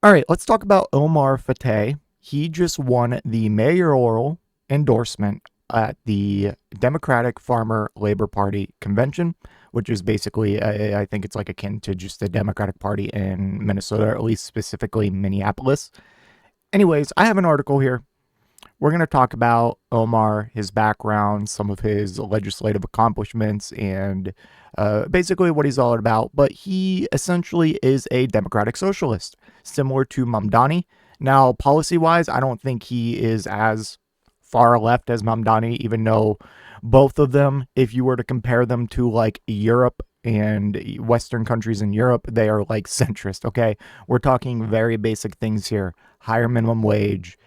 All right, let's talk about Omar Fateh. He just won the mayoral endorsement at the Democratic Farmer Labor Party convention, which is basically, I think it's like akin to just the Democratic Party in Minnesota, or at least specifically Minneapolis. Anyways, I have an article here. We're going to talk about Omar, his background, some of his legislative accomplishments, and basically what he's all about. But he essentially is a democratic socialist, similar to Mamdani. Now, policy wise, I don't think he is as far left as Mamdani, even though both of them, if you were to compare them to like Europe and Western countries in Europe, they are like centrist, okay? We're talking very basic things here: higher minimum wage,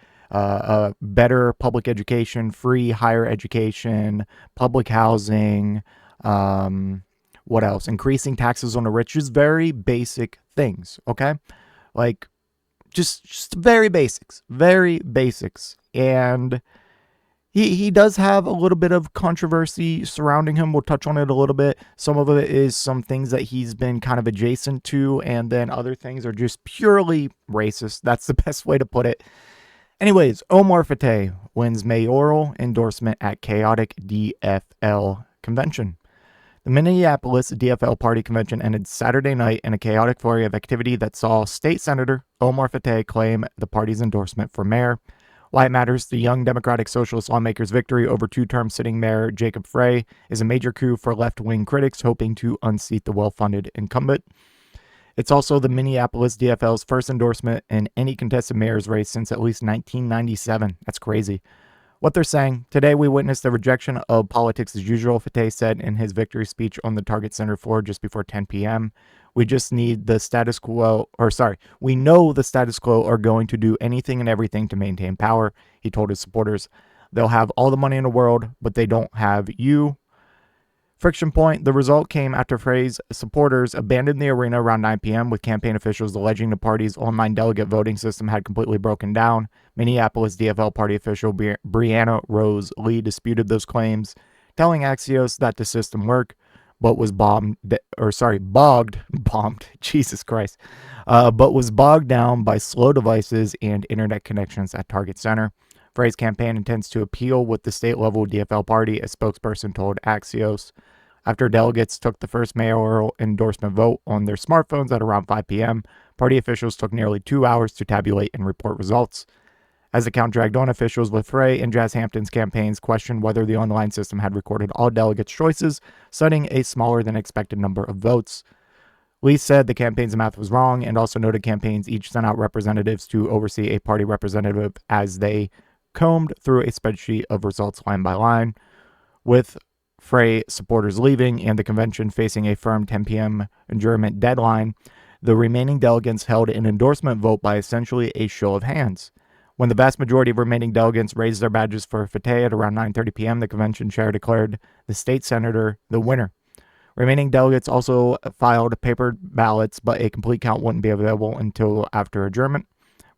better public education, free higher education, public housing. What else? Increasing taxes on the rich. Just very basic things. Okay, like just very basics, very basics. And he does have a little bit of controversy surrounding him. We'll touch on it a little bit. Some of it is some things that he's been kind of adjacent to, and then other things are just purely racist. That's the best way to put it. Anyways, Omar Fateh wins mayoral endorsement at chaotic DFL convention. The Minneapolis DFL Party convention ended Saturday night in a chaotic flurry of activity that saw State Senator Omar Fateh claim the party's endorsement for mayor. Why it matters: the young Democratic Socialist lawmaker's victory over two-term sitting mayor Jacob Frey is a major coup for left-wing critics hoping to unseat the well-funded incumbent. It's also the Minneapolis DFL's first endorsement in any contested mayor's race since at least 1997. That's crazy. What they're saying: today we witnessed the rejection of politics as usual, Fateh said in his victory speech on the Target Center floor just before 10 p.m. We just need the status quo, we know the status quo are going to do anything and everything to maintain power, he told his supporters. They'll have all the money in the world, but they don't have you. Friction point: the result came after Frey's supporters abandoned the arena around 9 p.m., with campaign officials alleging the party's online delegate voting system had completely broken down. Minneapolis DFL Party official Brianna Rose Lee disputed those claims, telling Axios that the system worked, but was Jesus Christ, but was bogged down by slow devices and internet connections at Target Center. Frey's campaign intends to appeal with the state-level DFL party, a spokesperson told Axios. After delegates took the first mayoral endorsement vote on their smartphones at around 5 p.m., party officials took nearly 2 hours to tabulate and report results. As the count dragged on, officials with Frey and Jazz Hampton's campaigns questioned whether the online system had recorded all delegates' choices, citing a smaller than expected number of votes. Lee said the campaign's math was wrong and also noted campaigns each sent out representatives to oversee a party representative as they combed through a spreadsheet of results line by line. With Frey supporters leaving and the convention facing a firm 10 p.m. adjournment deadline, the remaining delegates held an endorsement vote by essentially a show of hands. When the vast majority of remaining delegates raised their badges for Fateh at around 9:30 p.m., the convention chair declared the state senator the winner. Remaining delegates also filed paper ballots, but a complete count wouldn't be available until after adjournment.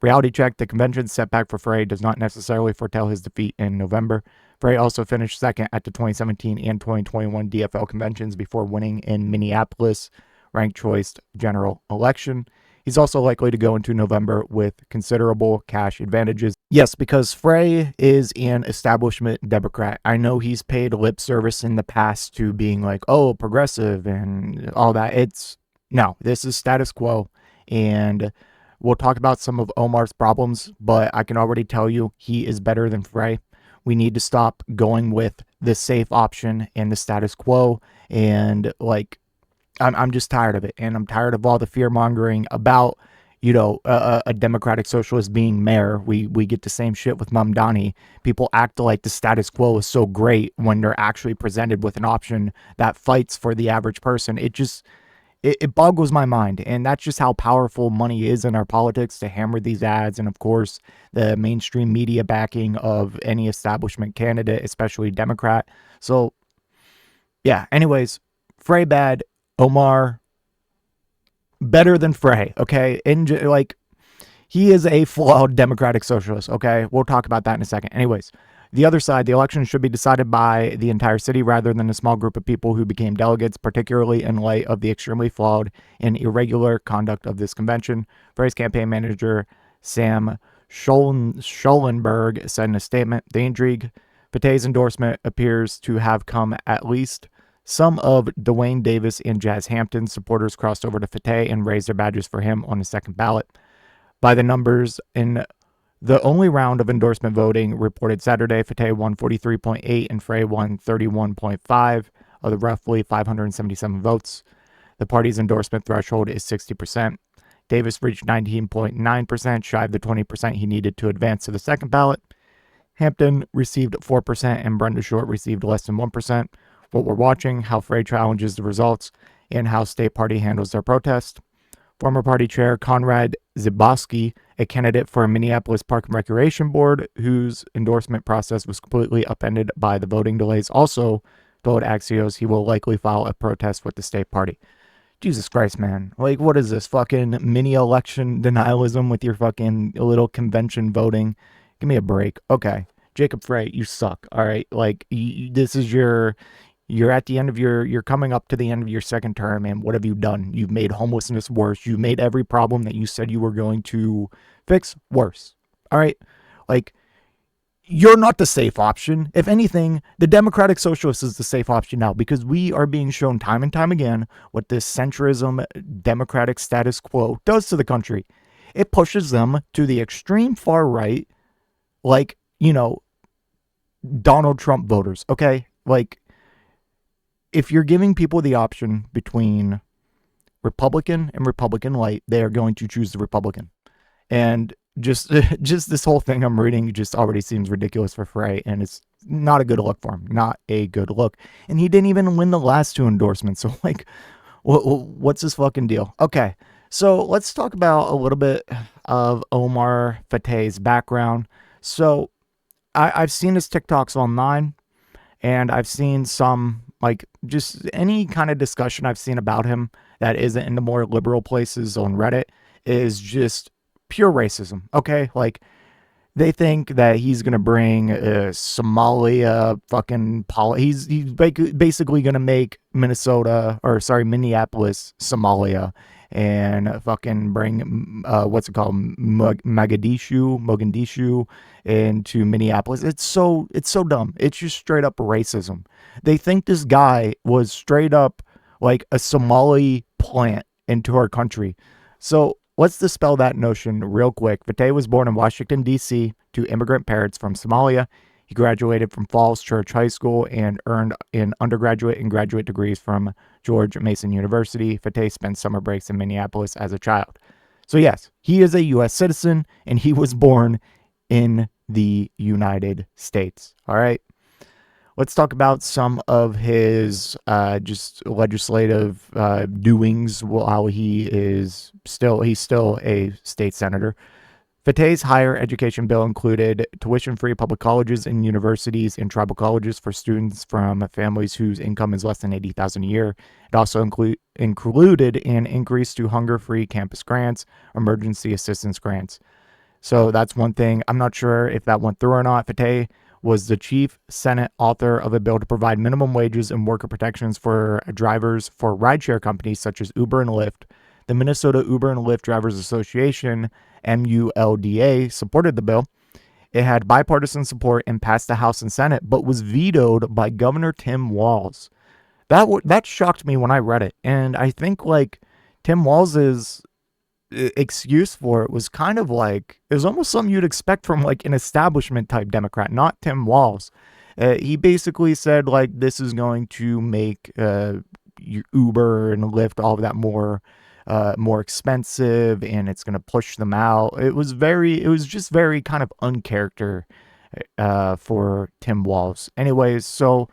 Reality check: the convention's setback for Frey does not necessarily foretell his defeat in November. Frey also finished second at the 2017 and 2021 DFL conventions before winning in Minneapolis ranked choice general election. He's also likely to go into November with considerable cash advantages. Yes, because Frey is an establishment Democrat. I know he's paid lip service in the past to being like, oh, progressive and all that. No, this is status quo. And we'll talk about some of Omar's problems, but I can already tell you he is better than Frey. We need to stop going with the safe option and the status quo. And I'm just tired of it. And I'm tired of all the fear mongering about, a democratic socialist being mayor. We get the same shit with Mamdani. People act like the status quo is so great when they're actually presented with an option that fights for the average person. It boggles my mind, and that's just how powerful money is in our politics to hammer these ads, and of course the mainstream media backing of any establishment candidate, especially Democrat. So yeah, anyways, Frey bad, Omar better than Frey, okay? He is a flawed democratic socialist, okay? We'll talk about that in a second. Anyways, The other side, the election should be decided by the entire city rather than a small group of people who became delegates, particularly in light of the extremely flawed and irregular conduct of this convention. Frey's campaign manager, Sam Schollenberg, said in a statement, the intrigue, Fateh's endorsement appears to have come at least some of Dwayne Davis and Jazz Hampton's supporters crossed over to Fateh and raised their badges for him on the second ballot. By the numbers in the only round of endorsement voting reported Saturday, Fateh won 43.8 and Frey won 31.5 of the roughly 577 votes. The party's endorsement threshold is 60%. Davis reached 19.9%, shy of the 20% he needed to advance to the second ballot. Hampton received 4% and Brenda Short received less than 1%. What we're watching, how Frey challenges the results, and how State Party handles their protest. Former party chair Conrad Zibowski, a candidate for a Minneapolis Park and Recreation Board, whose endorsement process was completely upended by the voting delays, also told Axios he will likely file a protest with the State Party. Jesus Christ, man. Like, what is this? Fucking mini-election denialism with your fucking little convention voting? Give me a break. Okay. Jacob Frey, you suck. All right. Like, this is you're at the end of you're coming up to the end of your second term, and what have you done? You've made homelessness worse. You made every problem that you said you were going to fix worse. All right. Like, you're not the safe option. If anything, the Democratic Socialist is the safe option now, because we are being shown time and time again what this centrism, democratic status quo does to the country. It pushes them to the extreme far right, like, Donald Trump voters. Okay. Like, if you're giving people the option between Republican and Republican light, they are going to choose the Republican. And just this whole thing I'm reading just already seems ridiculous for Frey, and it's not a good look for him. Not a good look. And he didn't even win the last two endorsements. So, like, what's his fucking deal? Okay, so let's talk about a little bit of Omar Fateh's background. So I've seen his TikToks online, and I've seen some, like, just any kind of discussion I've seen about him that isn't in the more liberal places on Reddit is just pure racism. Okay, like, they think that he's gonna bring Somalia fucking he's basically gonna make Minneapolis Somalia, and fucking bring what's it called, Mogadishu into Minneapolis. It's so dumb. It's just straight up racism. They think this guy was straight up like a Somali plant into our country. So let's dispel that notion real quick. Fateh was born in Washington, D.C. to immigrant parents from Somalia. He graduated from Falls Church High School and earned an undergraduate and graduate degrees from George Mason University. Fateh spent summer breaks in Minneapolis as a child. So yes, he is a U.S. citizen, and he was born in the United States. All right. Let's talk about some of his just legislative doings while he's still a state senator. Fateh's higher education bill included tuition-free public colleges and universities and tribal colleges for students from families whose income is less than $80,000 a year. It also included an increase to hunger-free campus grants, emergency assistance grants. So that's one thing. I'm not sure if that went through or not. Fateh was the chief Senate author of a bill to provide minimum wages and worker protections for drivers for rideshare companies such as Uber and Lyft. The Minnesota Uber and Lyft Drivers Association, MULDA, supported the bill. It had bipartisan support and passed the House and Senate, but was vetoed by Governor Tim Walz. That shocked me when I read it, and I think, like, Tim Walz's excuse for it was kind of like, it was almost something you'd expect from, like, an establishment type Democrat, not Tim Walz. He basically said, like, this is going to make Uber and Lyft, all of that more expensive, and it's going to push them out. It was just very kind of uncharacter for Tim Walz. Anyways, so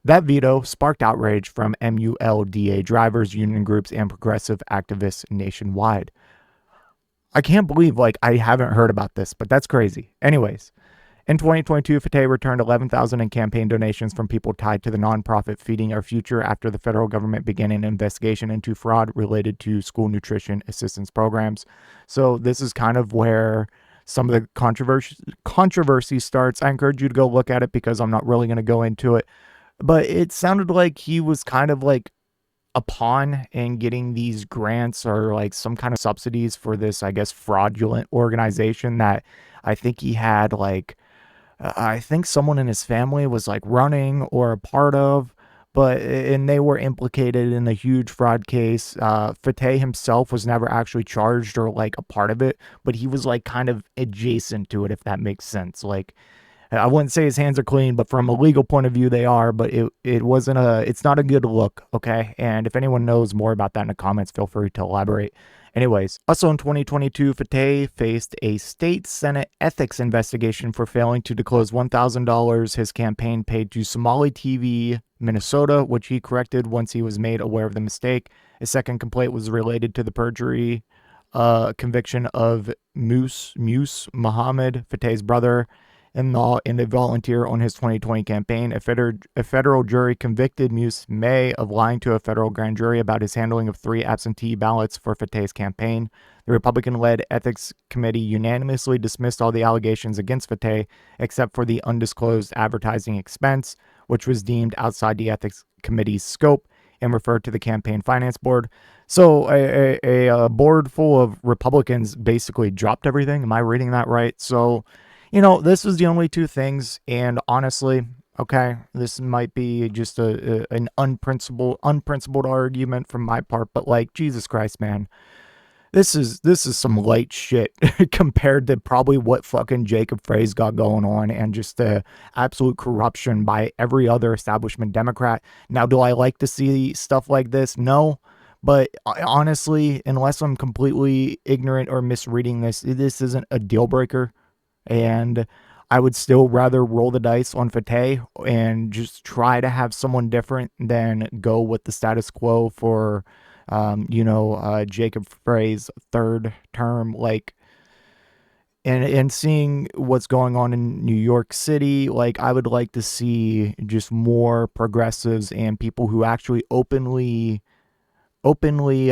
that veto sparked outrage from MULDA drivers, union groups, and progressive activists nationwide. I can't believe, like, I haven't heard about this, but that's crazy. Anyways, in 2022, Fateh returned $11,000 in campaign donations from people tied to the nonprofit Feeding Our Future after the federal government began an investigation into fraud related to school nutrition assistance programs. So this is kind of where some of the controversy starts. I encourage you to go look at it because I'm not really going to go into it. But it sounded like he was kind of like a pawn in getting these grants or like some kind of subsidies for this, I guess, fraudulent organization that I think he had like, I think someone in his family was like running or a part of, and they were implicated in a huge fraud case. Fateh himself was never actually charged or like a part of it, but he was like kind of adjacent to it, if that makes sense. Like, I wouldn't say his hands are clean, but from a legal point of view, they are. But it's not a good look, okay? And if anyone knows more about that in the comments, feel free to elaborate. Anyways, also in 2022, Fateh faced a state Senate ethics investigation for failing to disclose $1,000 his campaign paid to Somali TV Minnesota, which he corrected once he was made aware of the mistake. A second complaint was related to the perjury conviction of Muse Muhammad, Fateh's brother-in-law and a volunteer on his 2020 campaign. A federal jury convicted Muse May of lying to a federal grand jury about his handling of 3 absentee ballots for Fateh's campaign. The Republican-led ethics committee unanimously dismissed all the allegations against Fateh, except for the undisclosed advertising expense, which was deemed outside the ethics committee's scope and referred to the campaign finance board. So a board full of Republicans basically dropped everything. Am I reading that right? So, this was the only 2 things, and honestly, okay, this might be just an unprincipled argument from my part, but like, Jesus Christ, man, this is some light shit compared to probably what fucking Jacob Frey's got going on, and just the absolute corruption by every other establishment Democrat. Now, do I like to see stuff like this? No. But honestly, unless I'm completely ignorant or misreading this isn't a deal breaker. And I would still rather roll the dice on Fateh and just try to have someone different than go with the status quo for, Jacob Frey's 3rd term. Like, and seeing what's going on in New York City, like, I would like to see just more progressives and people who actually openly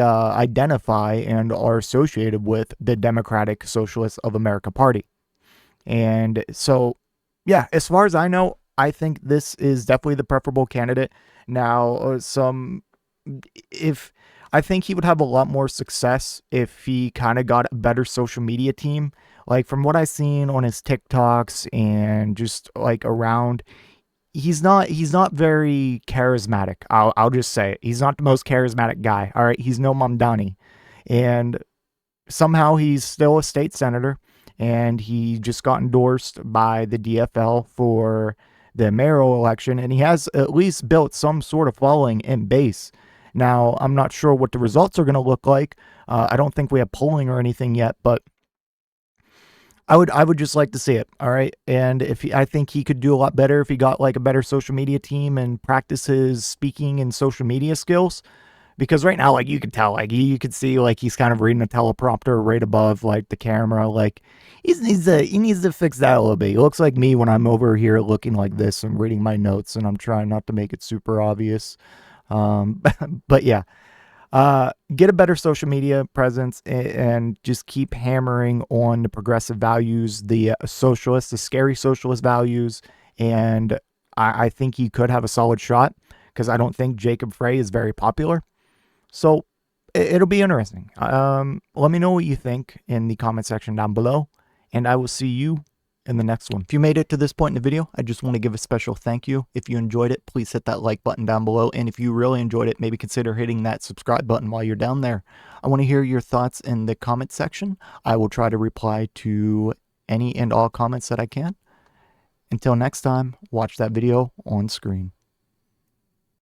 identify and are associated with the Democratic Socialists of America Party. And so, yeah, as far as I know, I think this is definitely the preferable candidate. Now, if I think he would have a lot more success if he kind of got a better social media team. Like, from what I've seen on his TikToks and just like around, he's not very charismatic. I'll just say it. He's not the most charismatic guy. All right, he's no Mamdani, and somehow he's still a state senator, and he just got endorsed by the DFL for the mayoral election, and he has at least built some sort of following in base. Now, I'm not sure what the results are going to look like. I don't think we have polling or anything yet, but I would just like to see it. All right. And I think he could do a lot better if he got like a better social media team and practice his speaking and social media skills. Because right now, like, you could tell, like, you could see, like, he's kind of reading a teleprompter right above, like, the camera. Like, he needs to fix that a little bit. He looks like me when I'm over here looking like this and reading my notes, and I'm trying not to make it super obvious. But yeah, get a better social media presence, and just keep hammering on the progressive values, the socialist, the scary socialist values. And I think he could have a solid shot, because I don't think Jacob Frey is very popular. So it'll be interesting. Let me know what you think in the comment section down below, and I will see you in the next one. If you made it to this point in the video, I just want to give a special thank you. If you enjoyed it, please hit that like button down below, and if you really enjoyed it, maybe consider hitting that subscribe button while you're down there. I want to hear your thoughts in the comment section. I will try to reply to any and all comments that I can. Until next time, watch that video on screen.